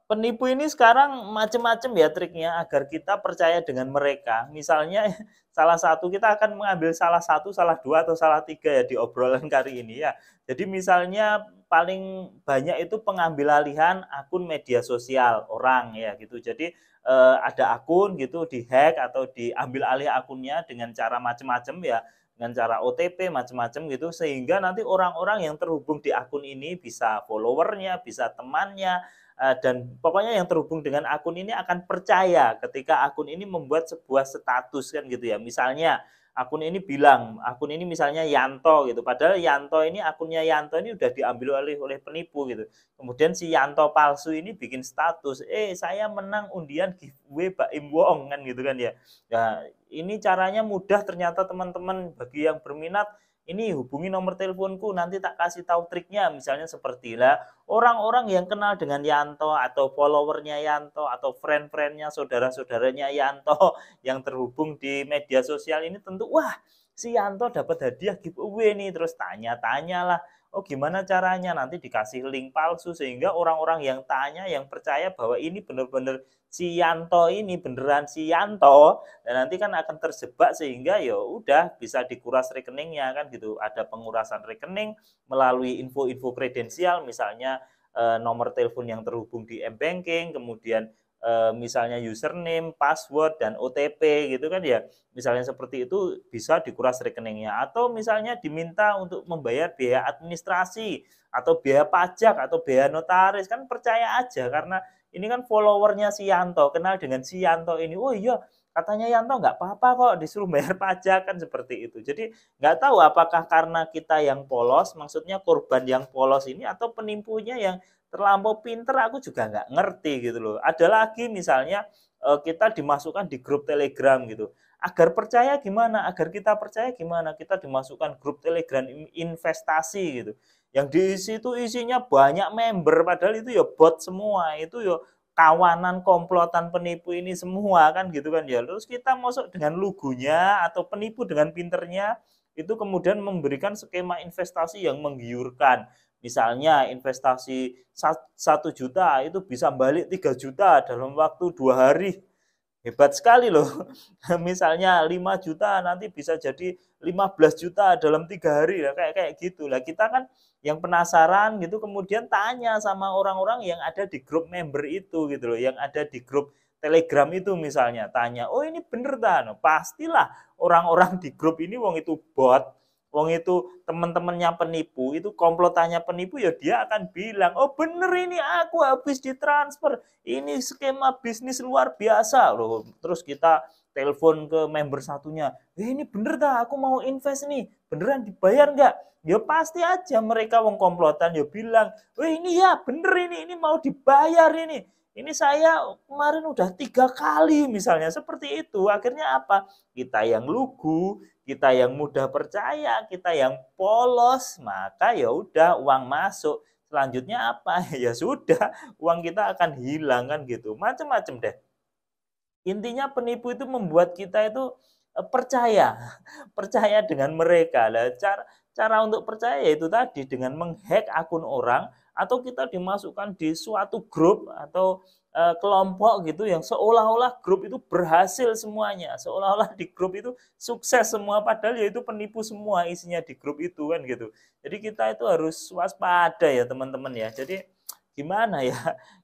Penipu ini sekarang macam-macam ya triknya agar kita percaya dengan mereka. Misalnya salah satu kita akan mengambil salah satu, salah dua, atau salah tiga ya di obrolan kali ini ya. Jadi misalnya paling banyak itu pengambil alihan akun media sosial orang ya gitu. Jadi ada akun gitu dihack atau diambil alih akunnya dengan cara macam-macam ya, dengan cara OTP macam-macam gitu, sehingga nanti orang-orang yang terhubung di akun ini bisa followernya, bisa temannya, dan pokoknya yang terhubung dengan akun ini akan percaya ketika akun ini membuat sebuah status kan gitu ya. Misalnya akun ini bilang, akun ini misalnya Yanto gitu. Padahal Yanto ini akunnya Yanto ini udah diambil oleh penipu gitu. Kemudian si Yanto palsu ini bikin status, saya menang undian giveaway Baim Wong kan gitu kan ya. Nah, ini caranya mudah ternyata teman-teman, bagi yang berminat ini hubungi nomor teleponku nanti tak kasih tahu triknya, misalnya seperti lah orang-orang yang kenal dengan Yanto atau followernya Yanto atau friend-friendnya, saudara-saudaranya Yanto yang terhubung di media sosial ini tentu wah si Yanto dapat hadiah giveaway nih, terus tanya-tanya lah, oh gimana caranya, nanti dikasih link palsu sehingga orang-orang yang tanya yang percaya bahwa ini benar-benar si Yanto, ini beneran si Yanto, dan nanti kan akan terjebak sehingga ya udah bisa dikuras rekeningnya kan gitu. Ada pengurasan rekening melalui info-info kredensial, misalnya nomor telepon yang terhubung di m-banking, kemudian misalnya username, password, dan OTP gitu kan ya. Misalnya seperti itu bisa dikuras rekeningnya. Atau misalnya diminta untuk membayar biaya administrasi atau biaya pajak atau biaya notaris, kan percaya aja karena ini kan followernya si Yanto, kenal dengan si Yanto ini. Oh iya, katanya Yanto nggak apa-apa kok disuruh bayar pajak kan seperti itu. Jadi nggak tahu apakah karena kita yang polos, maksudnya korban yang polos ini, atau penimpunya yang terlampau pinter, aku juga nggak ngerti gitu loh. Ada lagi misalnya kita dimasukkan di grup Telegram gitu. Agar percaya gimana? Agar kita percaya gimana? Kita dimasukkan grup Telegram investasi gitu. Yang diisi itu isinya banyak member, padahal itu ya bot semua. Itu ya kawanan komplotan penipu ini semua kan gitu kan ya. Terus kita masuk dengan lugunya atau penipu dengan pinternya itu kemudian memberikan skema investasi yang menggiurkan. Misalnya investasi 1 juta itu bisa balik 3 juta dalam waktu 2 hari. Hebat sekali loh. Misalnya 5 juta nanti bisa jadi 15 juta dalam 3 hari ya, kayak kayak gitu lah. Kita kan yang penasaran gitu kemudian tanya sama orang-orang yang ada di grup member itu gitu loh, yang ada di grup Telegram itu misalnya, tanya, "Oh ini bener tak?" Nah, pastilah orang-orang di grup ini wong itu bot, wong itu teman-temannya penipu, itu komplotannya penipu, ya dia akan bilang, "Oh bener ini aku habis ditransfer, ini skema bisnis luar biasa loh." Terus kita telepon ke member satunya, ini bener dah aku mau invest nih, beneran dibayar nggak? Ya pasti aja mereka wong komplotan ya bilang, ini ya bener ini mau dibayar ini saya kemarin udah 3 kali misalnya seperti itu. Akhirnya apa? Kita yang lugu, kita yang mudah percaya, kita yang polos, maka ya udah uang masuk. Selanjutnya apa? Ya sudah, uang kita akan hilang kan gitu. Macam-macam deh. Intinya penipu itu membuat kita itu percaya, percaya dengan mereka. Lah cara cara untuk percaya yaitu tadi dengan menghack akun orang, atau kita dimasukkan di suatu grup atau kelompok gitu yang seolah-olah grup itu berhasil semuanya, seolah-olah di grup itu sukses semua padahal ya itu penipu semua isinya di grup itu kan gitu. Jadi kita itu harus waspada ya teman-teman ya. Jadi gimana ya,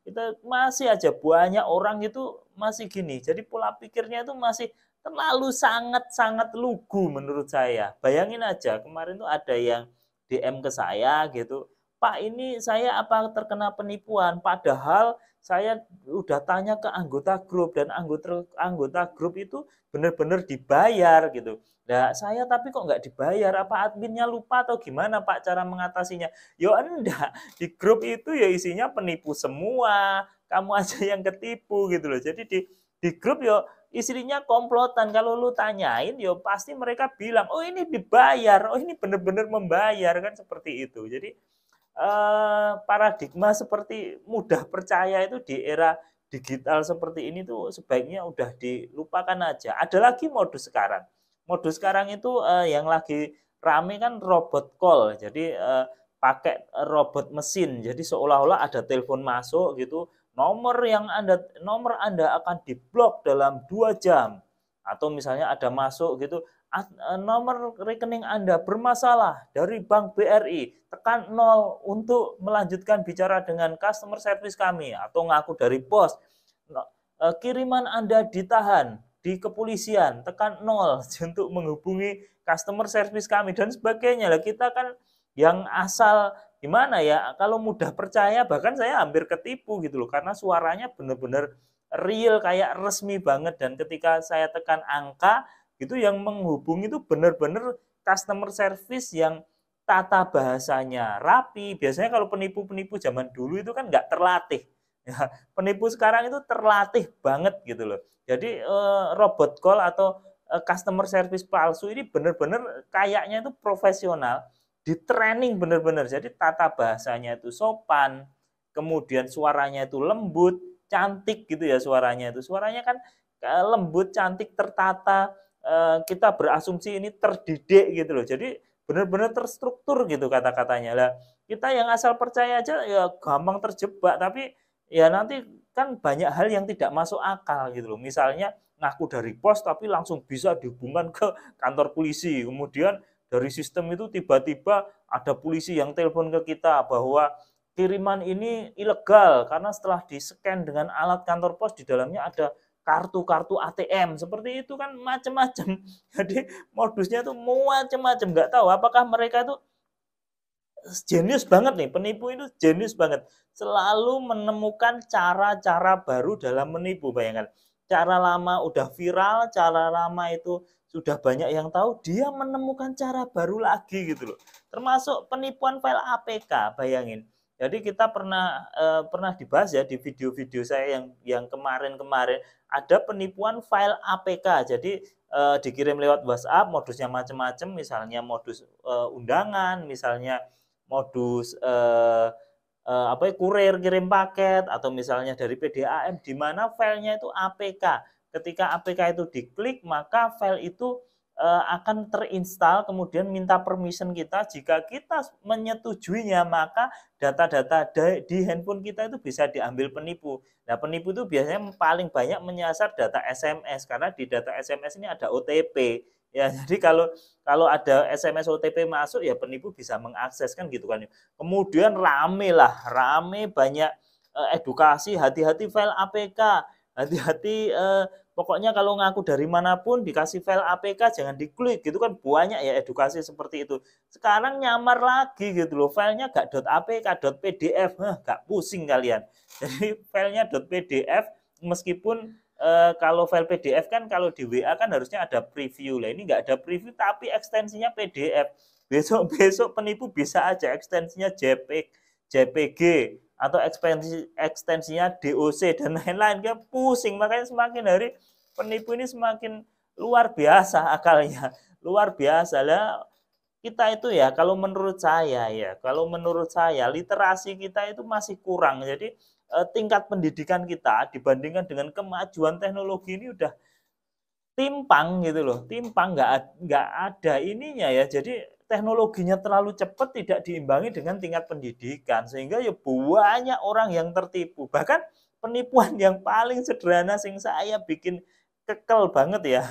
kita masih aja banyak orang itu masih gini, jadi pola pikirnya itu masih terlalu sangat-sangat lugu menurut saya. Bayangin aja kemarin tuh ada yang DM ke saya gitu, "Pak ini saya apa terkena penipuan?" Padahal saya udah tanya ke anggota grup dan anggota anggota grup itu benar-benar dibayar gitu. Nah, saya tapi kok nggak dibayar, apa adminnya lupa atau gimana Pak cara mengatasinya? Ya enggak, di grup itu ya isinya penipu semua, kamu aja yang ketipu gitu loh. Jadi di grup ya isinya komplotan. Kalau lu tanyain ya pasti mereka bilang, "Oh, ini dibayar. Oh, ini benar-benar membayar." Kan seperti itu. Jadi paradigma seperti mudah percaya itu di era digital seperti ini tuh sebaiknya udah dilupakan aja. Ada lagi modus sekarang. Modus sekarang itu yang lagi rame kan robot call. Jadi pakai robot mesin. Jadi seolah-olah ada telepon masuk gitu, nomor Anda akan diblok dalam 2 jam. Atau misalnya ada masuk gitu, nomor rekening Anda bermasalah dari Bank BRI, tekan 0 untuk melanjutkan bicara dengan customer service kami, atau ngaku dari pos. Kiriman Anda ditahan di kepolisian, tekan 0 untuk menghubungi customer service kami dan sebagainya. Lah kita kan yang asal gimana ya, kalau mudah percaya, bahkan saya hampir ketipu gitu loh, karena suaranya benar-benar real, kayak resmi banget. Dan ketika saya tekan angka gitu, yang menghubungi itu benar-benar customer service yang tata bahasanya rapi. Biasanya kalau penipu-penipu zaman dulu itu kan nggak terlatih ya, penipu sekarang itu terlatih banget gitu loh. Jadi robot call atau customer service palsu ini benar-benar kayaknya itu profesional, di training benar-benar. Jadi tata bahasanya itu sopan, kemudian suaranya itu lembut, cantik gitu ya suaranya itu. Suaranya kan lembut, cantik, tertata. Kita berasumsi ini terdidik gitu loh. Jadi benar-benar terstruktur gitu kata-katanya. Lah kita yang asal percaya aja ya gampang terjebak, tapi ya nanti kan banyak hal yang tidak masuk akal gitu loh. Misalnya ngaku dari pos tapi langsung bisa dihubungkan ke kantor polisi. Kemudian dari sistem itu tiba-tiba ada polisi yang telepon ke kita bahwa kiriman ini ilegal karena setelah di-scan dengan alat kantor pos di dalamnya ada kartu-kartu ATM. Seperti itu kan macam-macam. Jadi modusnya tuh macam-macam. Nggak tahu apakah mereka itu jenius banget nih, penipu itu jenius banget. Selalu menemukan cara-cara baru dalam menipu, bayangkan. Cara lama udah viral, cara lama itu sudah banyak yang tahu, dia menemukan cara baru lagi gitu loh. Termasuk penipuan file APK, bayangin. Jadi kita pernah dibahas ya di video-video saya yang kemarin-kemarin, ada penipuan file APK. Jadi dikirim lewat WhatsApp, modusnya macam-macam, misalnya modus undangan, misalnya modus apa ya, kurir kirim paket, atau misalnya dari PDAM di mana filenya itu APK. Ketika APK itu diklik, maka file itu akan terinstall, kemudian minta permission kita. Jika kita menyetujuinya, maka data-data di handphone kita itu bisa diambil penipu. Nah, penipu itu biasanya paling banyak menyasar data SMS, karena di data SMS ini ada OTP. Ya, jadi kalau ada SMS OTP masuk, ya penipu bisa mengakses kan gitu kan. Kemudian rame banyak edukasi, hati-hati file APK, hati-hati pokoknya kalau ngaku dari manapun dikasih file APK jangan diklik gitu kan, banyak ya edukasi seperti itu. Sekarang nyamar lagi gitu loh, filenya gak .apk, .pdf, gak pusing kalian. Jadi filenya .pdf, meskipun kalau file PDF kan kalau di WA kan harusnya ada preview. Lah ini nggak ada preview tapi ekstensinya PDF. Besok penipu bisa aja ekstensinya JPG atau ekstensinya DOC dan lain-lain. Dia pusing, makanya semakin hari penipu ini semakin luar biasa akalnya. Luar biasa lah. Kita itu ya kalau menurut saya literasi kita itu masih kurang. Jadi tingkat pendidikan kita dibandingkan dengan kemajuan teknologi ini udah timpang gitu loh, timpang, nggak ada ininya ya. Jadi teknologinya terlalu cepat, tidak diimbangi dengan tingkat pendidikan, sehingga ya banyak orang yang tertipu. Bahkan penipuan yang paling sederhana sing saya bikin kekel banget ya,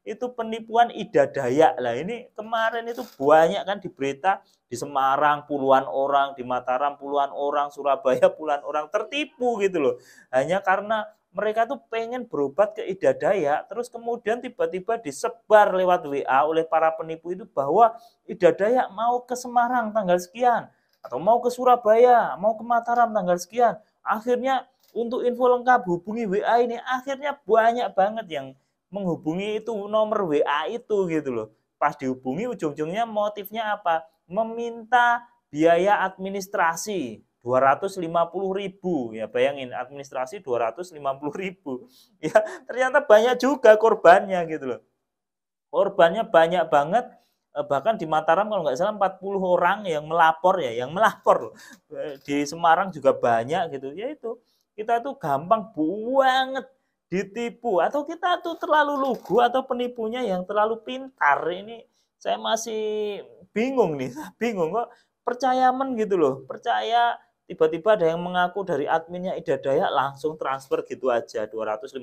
itu penipuan Ida Dayak. Lah ini kemarin itu banyak kan di berita, di Semarang puluhan orang, di Mataram puluhan orang, Surabaya puluhan orang tertipu gitu loh. Hanya karena mereka tuh pengen berobat ke Ida Dayak, terus kemudian tiba-tiba disebar lewat WA oleh para penipu itu bahwa Ida Dayak mau ke Semarang tanggal sekian, atau mau ke Surabaya, mau ke Mataram tanggal sekian. Akhirnya untuk info lengkap hubungi WA ini, akhirnya banyak banget yang menghubungi itu nomor WA itu gitu loh. Pas dihubungi ujung-ujungnya motifnya apa? Meminta biaya administrasi 250.000, ya bayangin, administrasi 250.000. Ya ternyata banyak juga korbannya gitu loh. Korbannya banyak banget, bahkan di Mataram kalau nggak salah 40 orang yang melapor ya, yang melapor. Di Semarang juga banyak gitu. Ya itu, kita tuh gampang banget ditipu, atau kita tuh terlalu lugu, atau penipunya yang terlalu pintar. Ini saya masih bingung nih, bingung kok percaya gitu loh, percaya tiba-tiba ada yang mengaku dari adminnya Ida Dayak langsung transfer gitu aja 250.000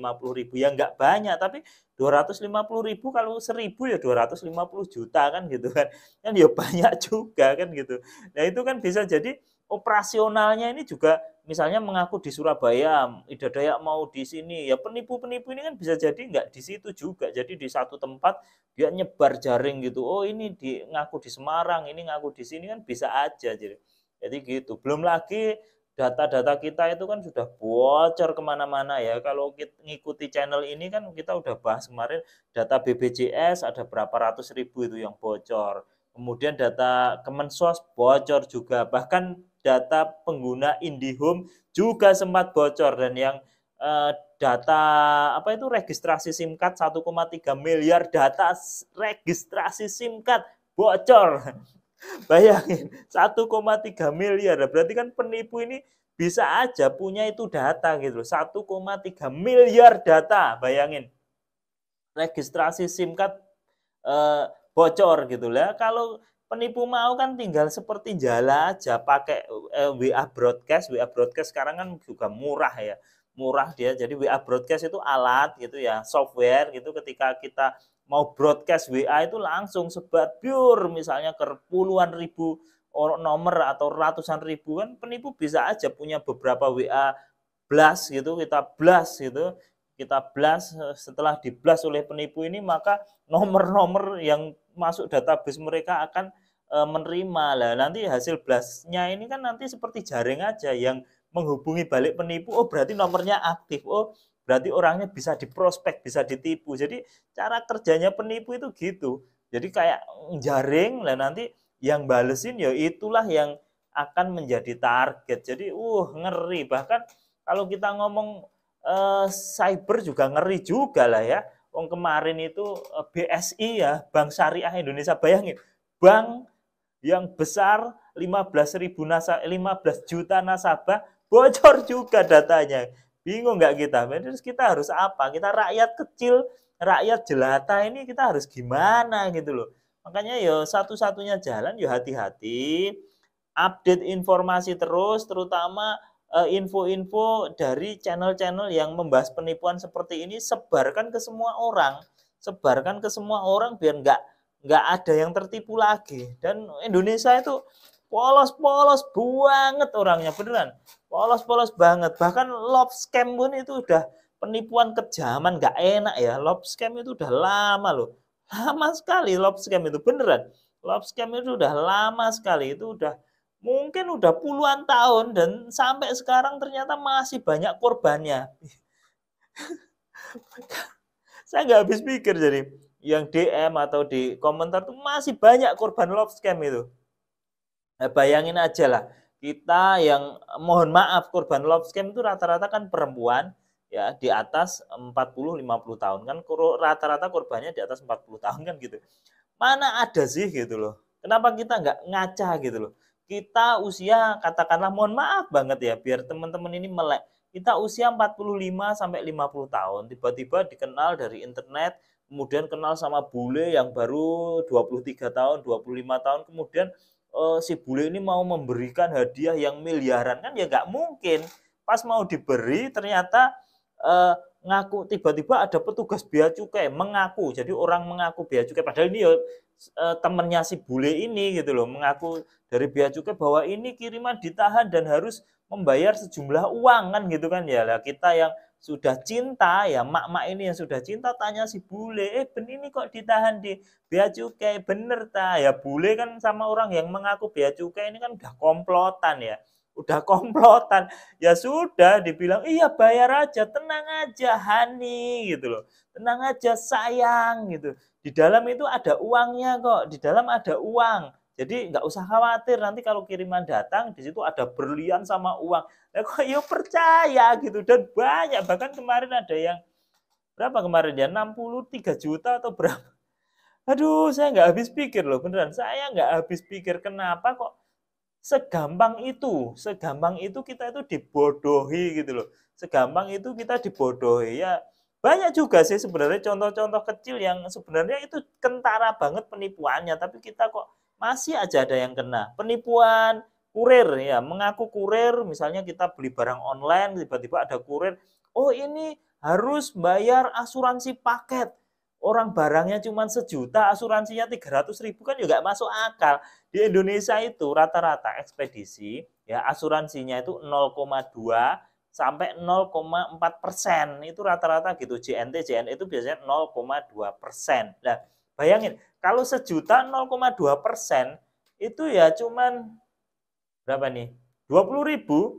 ya nggak banyak tapi 250.000 kalau 1.000 ya 250 juta kan gitu kan ya banyak juga kan gitu. Nah itu kan bisa jadi operasionalnya ini juga misalnya mengaku di Surabaya Ida Dayak mau di sini ya penipu-penipu ini kan bisa jadi nggak di situ juga jadi di satu tempat dia nyebar jaring gitu oh ini ngaku di Semarang ini ngaku di sini kan bisa aja jadi gitu. Belum lagi data-data kita itu kan sudah bocor kemana-mana ya. Kalau kita ngikuti channel ini kan kita udah bahas kemarin data BPJS ada berapa ratus ribu itu yang bocor. Kemudian data Kemensos bocor juga. Bahkan data pengguna IndiHome juga sempat bocor dan yang data apa itu registrasi SIM card 1,3 miliar data registrasi SIM card bocor. Bayangin 1,3 miliar. Berarti kan penipu ini bisa aja punya itu data gitu loh. 1,3 miliar data. Bayangin. Registrasi SIM card bocor gitu lah. Kalau penipu mau kan tinggal seperti jala aja pakai WA broadcast. WA broadcast sekarang kan juga murah ya. Murah dia. Jadi WA broadcast itu alat gitu ya, software gitu ketika kita mau broadcast WA itu langsung sebar pure misalnya ke puluhan ribu nomor atau ratusan ribu kan penipu bisa aja punya beberapa WA blast gitu kita blast setelah di blast oleh penipu ini maka nomor-nomor yang masuk database mereka akan menerima lah nanti hasil blastnya ini kan nanti seperti jaring aja yang menghubungi balik penipu oh berarti nomornya aktif oh berarti orangnya bisa diprospek, bisa ditipu. Jadi cara kerjanya penipu itu gitu. Jadi kayak jaring lah nanti yang balesin ya itulah yang akan menjadi target. Jadi ngeri. Bahkan kalau kita ngomong cyber juga ngeri juga lah ya. Wong kemarin itu BSI ya, Bank Syariah Indonesia bayangin. Bank yang besar 15 juta nasabah bocor juga datanya. Bingung nggak kita? Terus kita harus apa? Kita rakyat kecil, rakyat jelata ini kita harus gimana gitu loh. Makanya ya satu-satunya jalan ya hati-hati, update informasi terus, terutama info-info dari channel-channel yang membahas penipuan seperti ini sebarkan ke semua orang, sebarkan ke semua orang biar nggak ada yang tertipu lagi. Dan Indonesia itu polos-polos banget orangnya beneran polos-polos banget bahkan love scam pun itu udah penipuan kejaman nggak enak ya love scam itu udah lama loh lama sekali love scam itu beneran love scam itu udah lama sekali itu udah mungkin udah puluhan tahun dan sampai sekarang ternyata masih banyak korbannya saya nggak habis pikir jadi yang DM atau di komentar tuh masih banyak korban love scam itu. Nah, bayangin aja lah, kita yang mohon maaf korban love scam itu rata-rata kan perempuan ya di atas 40-50 tahun kan rata-rata korbannya di atas 40 tahun kan gitu. Mana ada sih gitu loh. Kenapa kita nggak ngaca gitu loh. Kita usia katakanlah mohon maaf banget ya biar teman-teman ini melek. Kita usia 45 sampai 50 tahun tiba-tiba dikenal dari internet kemudian kenal sama bule yang baru 23 tahun, 25 tahun kemudian si bule ini mau memberikan hadiah yang miliaran kan ya nggak mungkin pas mau diberi ternyata ngaku tiba-tiba ada petugas bea cukai mengaku jadi orang mengaku bea cukai padahal ini ya temennya si bule ini gitu loh mengaku dari bea cukai bahwa ini kiriman ditahan dan harus membayar sejumlah uang kan gitu kan ya lah kita yang sudah cinta ya mak-mak ini yang sudah cinta tanya si bule ben ini kok ditahan di bea cukai bener ta ya bule kan sama orang yang mengaku bea cukai ini kan udah komplotan ya sudah dibilang iya bayar aja tenang aja Hani gitu loh tenang aja sayang gitu di dalam itu ada uangnya kok di dalam ada uang jadi nggak usah khawatir nanti kalau kiriman datang di situ ada berlian sama uang nah kok yuk percaya gitu dan banyak bahkan kemarin ada yang berapa kemarin ya 63 juta atau berapa aduh saya nggak habis pikir loh beneran saya nggak habis pikir kenapa kok segampang itu kita itu dibodohi gitu loh segampang itu kita dibodohi ya banyak juga sih sebenarnya contoh-contoh kecil yang sebenarnya itu kentara banget penipuannya tapi kita kok masih aja ada yang kena penipuan kurir ya, mengaku kurir, misalnya kita beli barang online, tiba-tiba ada kurir, oh ini harus bayar asuransi paket. Orang barangnya cuma 1 juta, asuransinya 300.000 kan juga masuk akal. Di Indonesia itu rata-rata ekspedisi ya asuransinya itu 0,2 sampai 0,4%. Itu rata-rata gitu. JNT, JNE itu biasanya 0,2%. Nah, bayangin kalau 1 juta 0,2% itu ya cuman berapa nih? 20.000.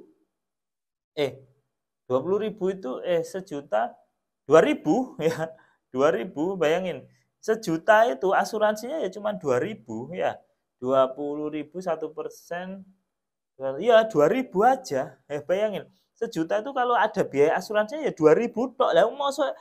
20.000 itu 1 juta 2.000 ya. 2.000 bayangin. 1 juta itu asuransinya ya cuma 2.000 ya. 20.000 1%, ya 2.000 aja. Bayangin. 1 juta itu kalau ada biaya asuransinya ya 2.000 tok. Lah mau 1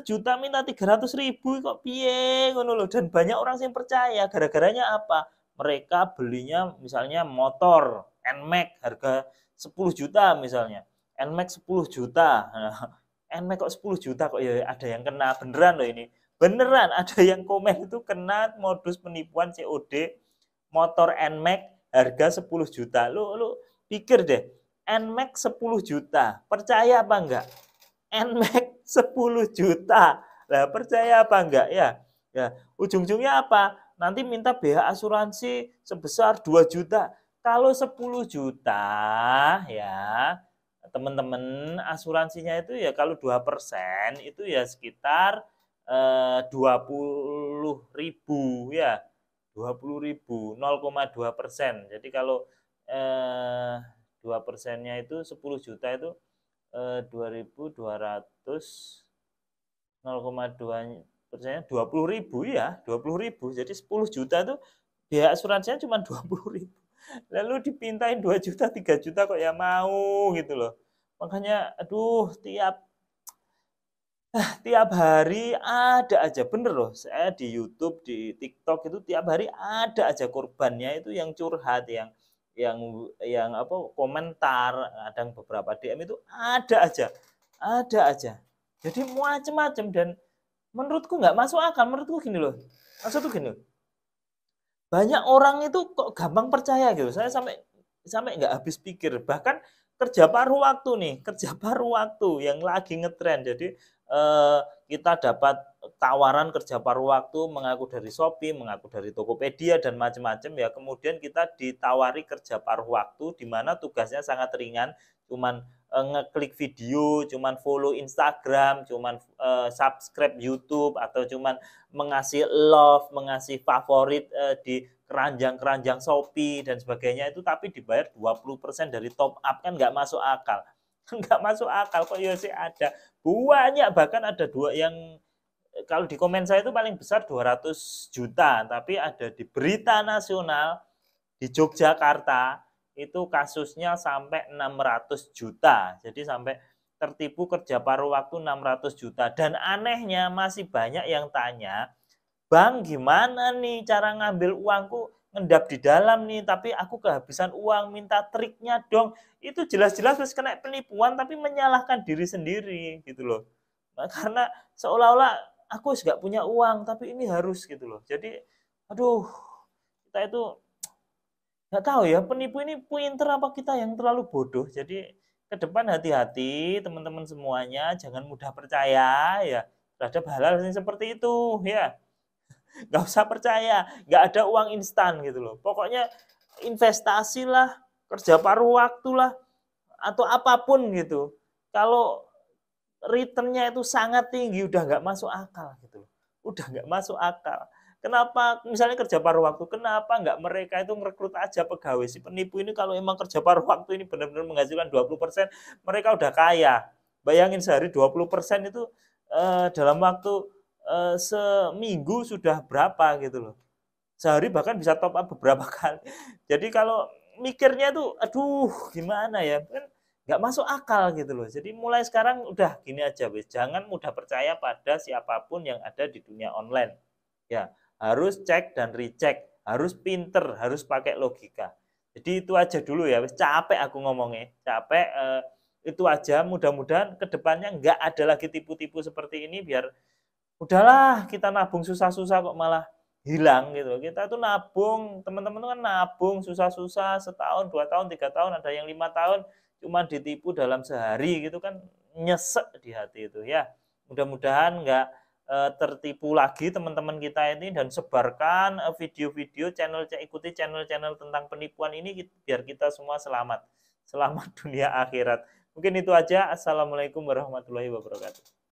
juta minta 300.000 kok piye ngono loh. Dan banyak orang yang percaya. Gara-garanya apa? Mereka belinya misalnya motor NMAX harga 10 juta misalnya. NMAX 10 juta. Nah, NMAX kok 10 juta kok ya ada yang kena beneran loh ini. Beneran ada yang komen itu kena modus penipuan COD motor NMAX harga 10 juta. Lu pikir deh, NMAX 10 juta. Percaya apa enggak? NMAX 10 juta. Lah percaya apa enggak ya? Ya, ujung-ujungnya apa? Nanti minta biaya asuransi sebesar 2 juta. Kalau 10 juta ya, teman-teman asuransinya itu ya kalau 2% itu ya sekitar 20.000 ya. 20.000, 0,2%. Jadi kalau 2%-nya itu 10 juta itu 2.200, 0,2%-nya 20.000 ya, 20.000. Jadi 10 juta itu biaya asuransinya cuma 20.000. Lalu dipintain 2 juta, 3 juta kok ya mau gitu loh. Makanya aduh tiap hari ada aja, bener loh, saya di YouTube, di TikTok itu tiap hari ada aja korbannya itu yang curhat, yang apa komentar, kadang beberapa DM itu ada aja. Jadi macam-macam dan menurutku nggak masuk akal, menurutku gini loh, maksudku gini loh, banyak orang itu kok gampang percaya gitu, saya sampai sampai nggak habis pikir, bahkan kerja paruh waktu nih, kerja paruh waktu yang lagi ngetren, jadi kita dapat tawaran kerja paruh waktu mengaku dari Shopee, mengaku dari Tokopedia dan macam-macam ya. Kemudian kita ditawari kerja paruh waktu di mana tugasnya sangat ringan, cuman ngeklik video, cuman follow Instagram, cuman subscribe YouTube atau cuman mengasih love, mengasih favorit di keranjang-keranjang Shopee dan sebagainya itu tapi dibayar 20% dari top up kan nggak masuk akal. Nggak masuk akal kok ya sih ada banyak, bahkan ada dua yang kalau di komen saya itu paling besar 200 juta, tapi ada di berita nasional di Yogyakarta itu kasusnya sampai 600 juta. Jadi sampai tertipu kerja paruh waktu 600 juta. Dan anehnya masih banyak yang tanya, "Bang, gimana nih cara ngambil uangku? Ngendap di dalam nih, tapi aku kehabisan uang, minta triknya dong." Itu jelas-jelas terus kena penipuan tapi menyalahkan diri sendiri gitu loh. Nah, karena seolah-olah aku nggak punya uang tapi ini harus gitu loh. Jadi aduh, kita itu nggak tahu ya penipu ini pinter apa kita yang terlalu bodoh. Jadi ke depan hati-hati teman-teman semuanya, jangan mudah percaya ya terhadap hal-hal yang seperti itu ya. Nggak usah percaya, nggak ada uang instan gitu loh. Pokoknya investasi lah, kerja paruh waktu lah, atau apapun gitu. Kalau returnnya itu sangat tinggi, udah nggak masuk akal gitu loh. Udah nggak masuk akal. Kenapa misalnya kerja paruh waktu, kenapa nggak mereka itu merekrut aja pegawai si penipu ini kalau emang kerja paruh waktu ini benar-benar menghasilkan 20%, mereka udah kaya. Bayangin sehari 20% itu dalam waktu seminggu sudah berapa gitu loh. Sehari bahkan bisa top up beberapa kali. Jadi kalau mikirnya tuh aduh gimana ya, kan nggak masuk akal gitu loh. Jadi mulai sekarang udah gini aja wis, jangan mudah percaya pada siapapun yang ada di dunia online. Ya, harus cek dan recheck, harus pinter, harus pakai logika. Jadi itu aja dulu ya, wis capek aku ngomongnya, capek itu aja. Mudah-mudahan kedepannya nggak ada lagi tipu-tipu seperti ini biar udahlah kita nabung susah-susah kok malah hilang gitu. Kita tuh nabung, teman-teman tuh kan nabung susah-susah setahun, 2 tahun, 3 tahun, ada yang 5 tahun cuma ditipu dalam sehari gitu kan nyesek di hati itu ya. Mudah-mudahan nggak tertipu lagi teman-teman kita ini dan sebarkan video-video ikuti channel-channel tentang penipuan ini biar kita semua selamat. Selamat dunia akhirat. Mungkin itu aja. Assalamualaikum warahmatullahi wabarakatuh.